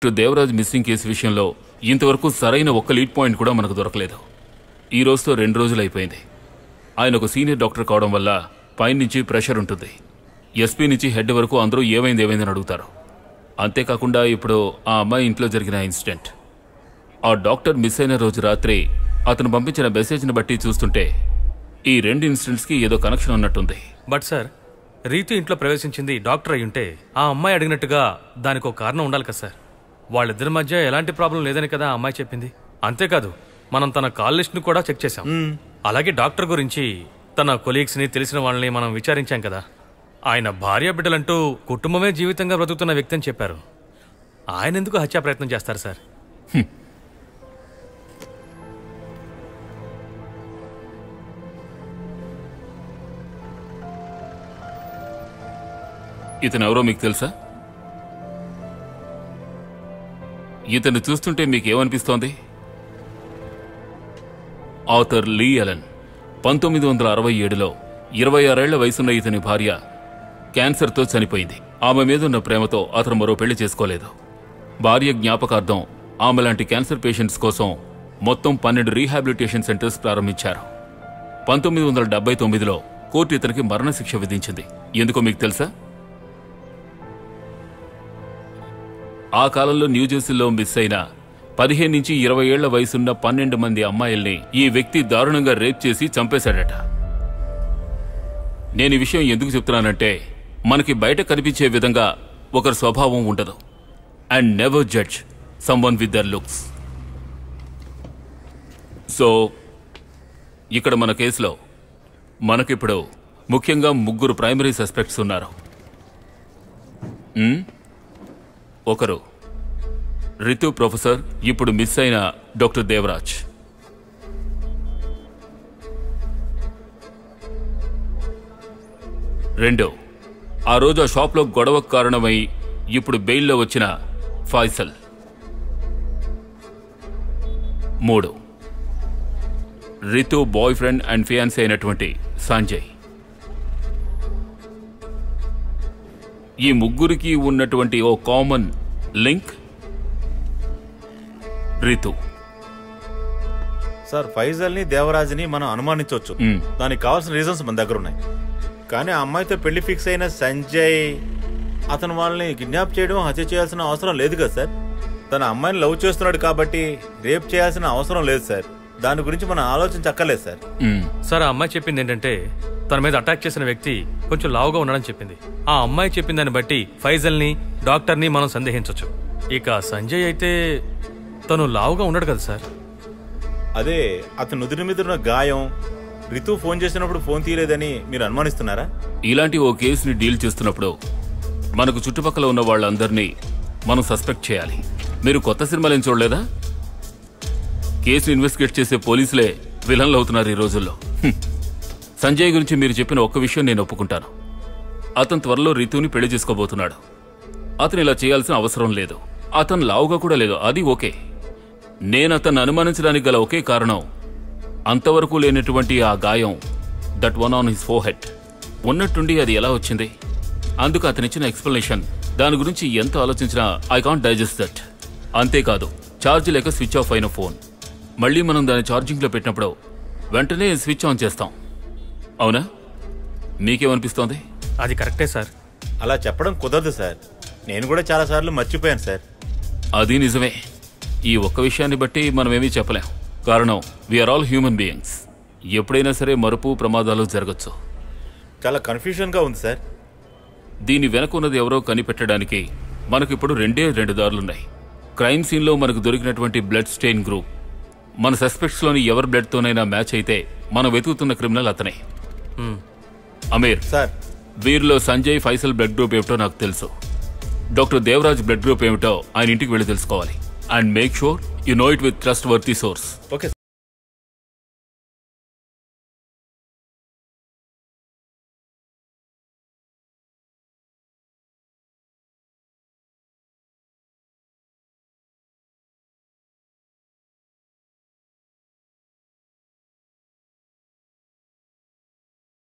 Devaraj missing case విషయంలో ఇంతవరకు సరైన ఒక్క లీడ్ పాయింట్ కూడా మనకు దొరకలేదు. ఈ రోజుతో 2 రోజులు అయిపోయింది. ఆయన ఒక సీనియర్ డాక్టర్ కావడం వల్ల పైనుంచి ప్రెషర్ ఉంటుంది. ఎస్పీ నుంచి హెడ్ వరకు అందరూ ఏమైందని అడుగుతారు. అంతేకాకుండా ఇప్పుడు ఆ అమ్మాయి ఇంట్లో జరిగిన ఇన్సిడెంట్, ఆ డాక్టర్ మిస్ అయిన రోజు రాత్రి అతను పంపించిన మెసేజ్ని బట్టి చూస్తుంటే ఈ 2 ఇన్సిడెంట్స్కి ఏదో కనెక్షన్ ఉన్నట్టుంది. బట్ సార్, రీతు ఇంట్లో ప్రవేశించింది డాక్టర్ అయ్యుంటే ఆ అమ్మాయి అడిగినట్టుగా దానికి ఒక కారణం ఉండాలి కదా సార్. వాళ్ళిద్దరి మధ్య ఎలాంటి ప్రాబ్లం లేదని కదా ఆ అమ్మాయి చెప్పింది. అంతేకాదు, మనం తన కాల్ లిస్ట్ని కూడా చెక్ చేశాం. అలాగే డాక్టర్ గురించి తన కొలీగ్స్ని, తెలిసిన వాళ్ళని మనం విచారించాం కదా. ఆయన భార్య బిడ్డలంటూ కుటుంబమే జీవితంగా బ్రతుకుతున్న వ్యక్తి అని చెప్పారు. ఆయన ఎందుకు హత్యా ప్రయత్నం చేస్తారు సార్? ఇతను ఎవరో మీకు తెలుసా? ఇతను చూస్తుంటే మీకేమనిపిస్తోంది? ఆథర్ లీ అలెన్ 1967లో 26 ఏళ్ల వయసున్న ఇతని భార్య క్యాన్సర్తో చనిపోయింది. ఆమె మీదున్న ప్రేమతో అతను మరో పెళ్లి చేసుకోలేదు. భార్య జ్ఞాపకార్థం ఆమె లాంటి క్యాన్సర్ పేషెంట్స్ కోసం మొత్తం 12 రీహాబిలిటేషన్ సెంటర్స్ ప్రారంభించారు. 1979లో కోర్టు ఇతనికి మరణశిక్ష విధించింది. ఎందుకో మీకు తెలుసా? ఆ కాలంలో న్యూజెర్సీలో మిస్ అయిన 15 నుంచి 20 ఏళ్ల వయసున్న 12 మంది అమ్మాయిల్ని ఈ వ్యక్తి దారుణంగా రేప్ చేసి చంపేశాడట. నేను ఈ విషయం ఎందుకు చెప్తున్నానంటే, మనకి బయట కనిపించే విధంగా ఒకరి స్వభావం ఉండదు. And never judge someone with their looks. So ఇక్కడ మన కేసులో మనకిప్పుడు ముఖ్యంగా 3 ప్రైమరీ సస్పెక్ట్స్ ఉన్నారు. ఒకరు రితు ప్రొఫెసర్, ఇప్పుడు మిస్ అయిన డాక్టర్ దేవరాజ్. రెండో, ఆ రోజు ఆ షాప్లో గొడవకు కారణమై ఇప్పుడు బెయిల్లో వచ్చిన Faisal. 3, Ritu boy friend and fiancée అయినటువంటి సంజయ్. ఈ 3కి ఉన్నటువంటి ఓ కామన్ లింక్ రితు. సార్, ఫైజల్ని దేవరాజ్ని మనం అనుమానించవచ్చు. దానికి కావాల్సిన రీజన్స్ మన దగ్గర ఉన్నాయి. కానీ ఆ అమ్మాయితో పెళ్లి ఫిక్స్ అయిన సంజయ్, అతను వాళ్ళని కిడ్నాప్ చేయడం, హత్య చేయాల్సిన అవసరం లేదు కదా సార్. తన అమ్మాయిని లవ్ చేస్తున్నాడు కాబట్టి రేప్ చేయాల్సిన అవసరం లేదు సార్. దాని గురించి మనం ఆలోచించక్కర్లేదు సార్. సార్, ఆ అమ్మాయి చెప్పింది ఏంటంటే తన మీద అటాక్ చేసిన వ్యక్తి కొంచెం లావుగా ఉన్నాడని చెప్పింది. ఆ అమ్మాయి చెప్పిన దాన్ని బట్టి ఫైజల్ని, డాక్టర్ని మనం సందేహించవచ్చు. ఇక సంజయ్ అయితే తను లావుగా ఉన్నాడు కదా సార్. అదే అతను నుదురు మీద ఉన్న గాయం, రితు ఫోన్ చేసినప్పుడు ఫోన్ తీయలేదని మీరు అనుమానిస్తున్నారా? ఇలాంటి ఓ కేసుని డీల్ చేస్తున్నప్పుడు మనకు చుట్టుపక్కల ఉన్న వాళ్ళందరినీ మనం సస్పెక్ట్ చేయాలి. మీరు కొత్త సినిమాలేం చూడలేదా? కేసుని ఇన్వెస్టిగేట్ చేసే పోలీసులే విలన్లు అవుతున్నారు ఈ రోజుల్లో. సంజయ్ గురించి మీరు చెప్పిన ఒక్క విషయం నేను ఒప్పుకుంటాను. అతను త్వరలో రితుని పెళ్లి చేసుకోబోతున్నాడు. అతను ఇలా చేయాల్సిన అవసరం లేదు. అతను లావుగా కూడా లేదు, అది ఓకే. నేను అతన్ని అనుమానించడానికి గల ఒకే కారణం, అంతవరకు లేనటువంటి ఆ గాయం, that one on his forehead, ఉన్నట్టుండి అది ఎలా వచ్చింది? అందుకు అతనిచ్చిన ఎక్స్ప్లెనేషన్, దాని గురించి ఎంత ఆలోచించినా ఐ కాంట్ డైజెస్ట్ దట్. అంతేకాదు, ఛార్జ్ లేక స్విచ్ ఆఫ్ అయిన ఫోన్ మళ్ళీ మనం దాన్ని ఛార్జింగ్లో పెట్టినప్పుడు వెంటనే స్విచ్ ఆన్ చేస్తాం. అవునా? మీకేమనిపిస్తోంది? అది కరెక్టే సార్. అలా చెప్పడం కుదరదు సార్. నేను కూడా చాలాసార్లు మర్చిపోయాను సార్. అది నిజమే. ఈ ఒక్క విషయాన్ని బట్టి మనమేమీ చెప్పలేం. కారణం, వీఆర్ ఆల్ హ్యూమన్ బీయింగ్స్. ఎప్పుడైనా సరే మరుపు, ప్రమాదాలు జరగచ్చు. చాలా కన్ఫ్యూజన్గా ఉంది సార్. దీని వెనక ఉన్నది ఎవరో కనిపెట్టడానికి మనకిప్పుడు 2 దారులున్నాయి. క్రైమ్ సీన్లో మనకు దొరికినటువంటి బ్లడ్ స్టెయిన్ గ్రూప్ మన సస్పెక్ట్స్లోని ఎవరి బ్లడ్తోనైనా మ్యాచ్ అయితే మనం వెతుకుతున్న క్రిమినల్ అతనే. అమీర్ సార్, వీరిలో సంజయ్, ఫైసల్ బ్లడ్ గ్రూప్ ఏమిటో నాకు తెలుసు. డాక్టర్ దేవరాజ్ బ్లడ్ గ్రూప్ ఏమిటో ఆయన ఇంటికి వెళ్ళి తెలుసుకోవాలి. And make sure you know it with trust worthy source. Okay.